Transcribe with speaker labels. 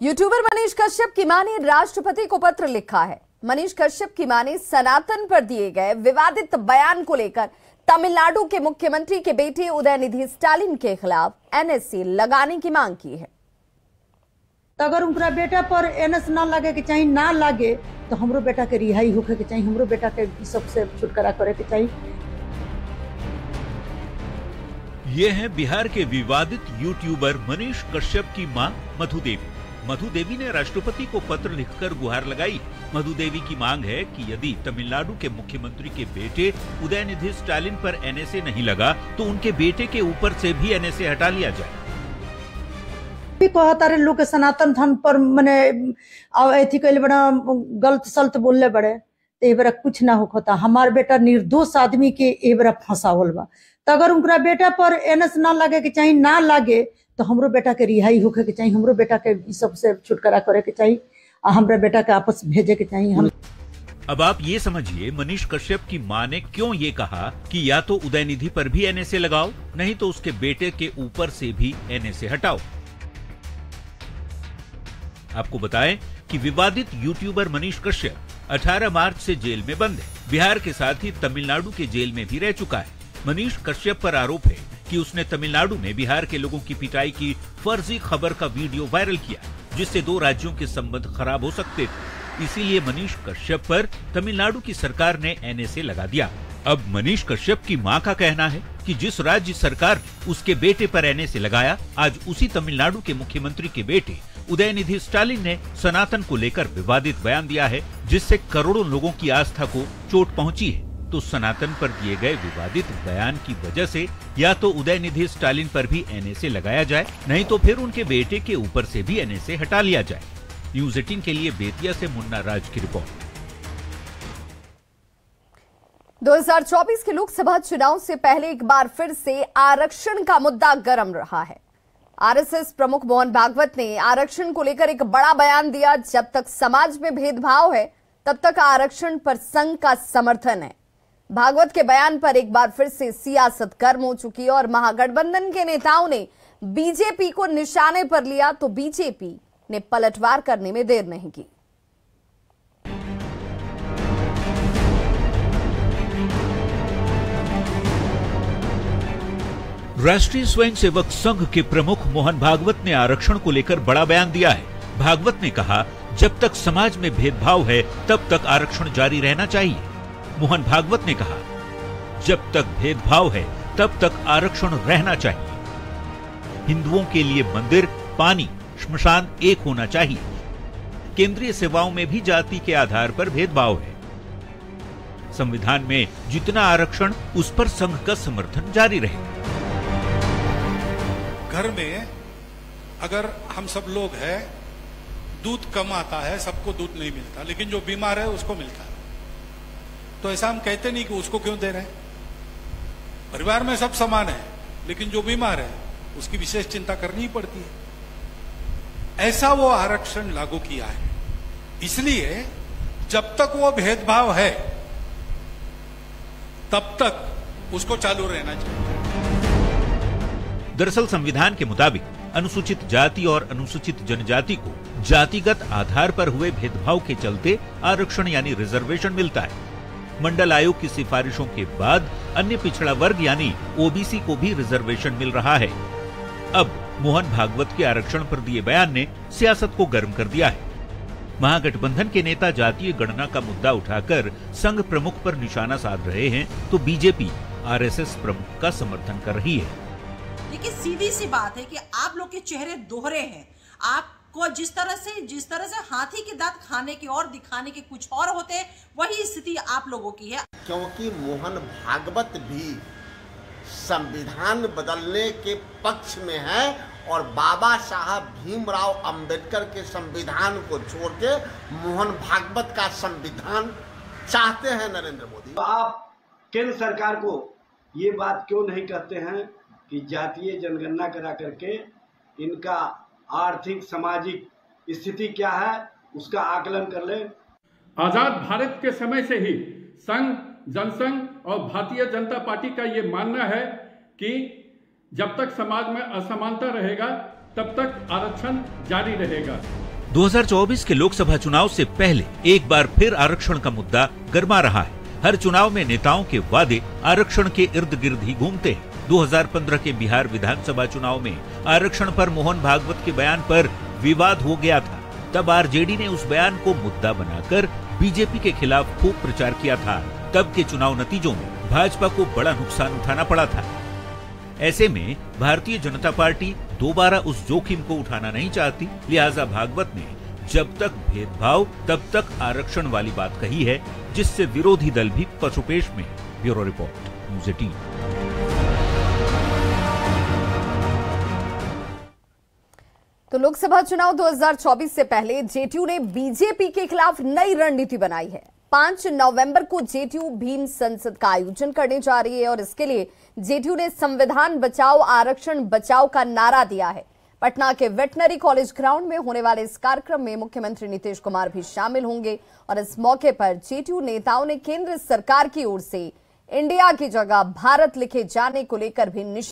Speaker 1: YouTuber Manish Kashyap की मां ने राष्ट्रपति को पत्र लिखा है। मनीष कश्यप की मां ने सनातन पर दिए गए विवादित बयान को लेकर तमिलनाडु के मुख्यमंत्री के बेटे उदयनिधि स्टालिन के खिलाफ एनएसए लगाने की मांग की है।
Speaker 2: अगर उनका बेटा पर एनएस ना लगे के चाहिए, ना लगे तो हमरो बेटा के रिहाई होके के चाहिए, हमरो बेटा के सबसे छुटकारा करे के चाहिए।
Speaker 3: ये है बिहार के विवादित यूट्यूबर मनीष कश्यप की मां मधु देवी। मधु देवी ने राष्ट्रपति को पत्र लिखकर गुहार लगाई। मधु देवी की मांग है कि यदि तमिलनाडु के मुख्यमंत्री के बेटे उदयनिधि स्टालिन पर एनएसए नहीं लगा तो उनके बेटे के ऊपर से भी एनएसए हटा लिया जाए।
Speaker 2: कहता लोग के सनातन धर्म पर मने एथी कहले बड़ा गलत सलत बोलले बड़े तो ए बरा कुछ ना होता। हमार बेटा निर्दोष आदमी के ए बरा फंसावल बा। तो अगर उनका बेटा पर एनएस ना लगे के चाहिए, ना लगे तो हमरो बेटा के रिहाई होके के चाहिए, हमरो बेटा के सबसे छुटकारा करे के चाहिए, हमरा बेटा के आपस भेजे के चाहिए। हम
Speaker 3: अब आप ये समझिए मनीष कश्यप की मां ने क्यों ये कहा कि या तो उदयनिधि पर भी एनएसए लगाओ, नहीं तो उसके बेटे के ऊपर से भी एनएसए हटाओ। आपको बताएं कि विवादित यूट्यूबर मनीष कश्यप 18 मार्च से जेल में बंद है। बिहार के साथ ही तमिलनाडु के जेल में भी रह चुका है। मनीष कश्यप पर आरोप है कि उसने तमिलनाडु में बिहार के लोगों की पिटाई की फर्जी खबर का वीडियो वायरल किया, जिससे दो राज्यों के संबंध खराब हो सकते थे। इसीलिए मनीष कश्यप पर तमिलनाडु की सरकार ने एनएसए लगा दिया। अब मनीष कश्यप की मां का कहना है कि जिस राज्य सरकार ने उसके बेटे पर एनएसए लगाया, आज उसी तमिलनाडु के मुख्यमंत्री के बेटे उदयनिधि स्टालिन ने सनातन को लेकर विवादित बयान दिया है, जिससे करोड़ों लोगों की आस्था को चोट पहुंची है। तो सनातन पर दिए गए विवादित बयान की वजह से या तो उदयनिधि स्टालिन पर भी एनएसए लगाया जाए, नहीं तो फिर उनके बेटे के ऊपर से भी एनएसए हटा लिया जाए। न्यूज़ 18 के लिए बेतिया से मुन्ना राज की रिपोर्ट।
Speaker 1: 2024 के लोकसभा चुनाव से पहले एक बार फिर से आरक्षण का मुद्दा गर्म रहा है। आरएसएस प्रमुख मोहन भागवत ने आरक्षण को लेकर एक बड़ा बयान दिया। जब तक समाज में भेदभाव है तब तक आरक्षण पर संघ का समर्थन है। भागवत के बयान पर एक बार फिर से सियासत गर्म हो चुकी है और महागठबंधन के नेताओं ने बीजेपी को निशाने पर लिया तो बीजेपी ने पलटवार करने में देर नहीं की।
Speaker 3: राष्ट्रीय स्वयंसेवक संघ के प्रमुख मोहन भागवत ने आरक्षण को लेकर बड़ा बयान दिया है। भागवत ने कहा, जब तक समाज में भेदभाव है तब तक आरक्षण जारी रहना चाहिए। मोहन भागवत ने कहा, जब तक भेदभाव है तब तक आरक्षण रहना चाहिए। हिंदुओं के लिए मंदिर, पानी, श्मशान एक होना चाहिए। केंद्रीय सेवाओं में भी जाति के आधार पर भेदभाव है। संविधान में जितना आरक्षण, उस पर संघ का समर्थन जारी रहे।
Speaker 4: घर में अगर हम सब लोग हैं, दूध कम आता है, सबको दूध नहीं मिलता, लेकिन जो बीमार है उसको मिलता है। तो ऐसा हम कहते नहीं कि उसको क्यों दे रहे हैं। परिवार में सब समान है, लेकिन जो बीमार है उसकी विशेष चिंता करनी ही पड़ती है। ऐसा वो आरक्षण लागू किया है। इसलिए जब तक वो भेदभाव है तब तक उसको चालू रहना चाहिए।
Speaker 3: दरअसल संविधान के मुताबिक अनुसूचित जाति और अनुसूचित जनजाति को जातिगत आधार पर हुए भेदभाव के चलते आरक्षण यानी रिजर्वेशन मिलता है। मंडल आयोग की सिफारिशों के बाद अन्य पिछड़ा वर्ग यानी ओबीसी को भी रिजर्वेशन मिल रहा है। अब मोहन भागवत के आरक्षण पर दिए बयान ने सियासत को गर्म कर दिया है। महागठबंधन के नेता जातीय गणना का मुद्दा उठाकर संघ प्रमुख पर निशाना साध रहे हैं, तो बीजेपी आरएसएस प्रमुख का समर्थन कर रही है।
Speaker 5: लेकिन सीधी सी बात है कि आप लोग के चेहरे दोहरे हैं। आपको जिस तरह से हाथी के दांत खाने के और दिखाने के कुछ और होते हैं, वही स्थिति आप लोगों की है।
Speaker 6: क्योंकि मोहन भागवत भी संविधान बदलने के पक्ष में है और बाबा साहब भीमराव अंबेडकर के संविधान को छोड़ के मोहन भागवत का संविधान चाहते हैं नरेंद्र मोदी।
Speaker 7: तो आप केंद्र सरकार को ये बात क्यों नहीं कहते हैं कि जातीय जनगणना करा करके इनका आर्थिक सामाजिक स्थिति क्या है उसका आकलन कर ले।
Speaker 8: आजाद भारत के समय से ही संघ, जनसंघ और भारतीय जनता पार्टी का ये मानना है कि जब तक समाज में असमानता रहेगा तब तक आरक्षण जारी रहेगा।
Speaker 3: 2024 के लोकसभा चुनाव से पहले एक बार फिर आरक्षण का मुद्दा गर्मा रहा है। हर चुनाव में नेताओं के वादे आरक्षण के इर्द गिर्द ही घूमते हैं। 2015 के बिहार विधानसभा चुनाव में आरक्षण पर मोहन भागवत के बयान पर विवाद हो गया था। तब आरजेडी ने उस बयान को मुद्दा बनाकर बीजेपी के खिलाफ खूब प्रचार किया था। तब के चुनाव नतीजों में भाजपा को बड़ा नुकसान उठाना पड़ा था। ऐसे में भारतीय जनता पार्टी दोबारा उस जोखिम को उठाना नहीं चाहती, लिहाजा भागवत ने जब तक भेदभाव तब तक आरक्षण वाली बात कही है, जिससे विरोधी दल भी पशुपेश में है। Bureau report, news 18।
Speaker 1: तो लोकसभा चुनाव 2024 से पहले जेडीयू ने बीजेपी के खिलाफ नई रणनीति बनाई है। 5 नवंबर को जेडीयू भीम संसद का आयोजन करने जा रही है और इसके लिए जेडीयू ने संविधान बचाओ आरक्षण बचाओ का नारा दिया है। पटना के वेटनरी कॉलेज ग्राउंड में होने वाले इस कार्यक्रम में मुख्यमंत्री नीतीश कुमार भी शामिल होंगे और इस मौके पर जेडीयू नेताओं ने केंद्र सरकार की ओर से इंडिया की जगह भारत लिखे जाने को लेकर भी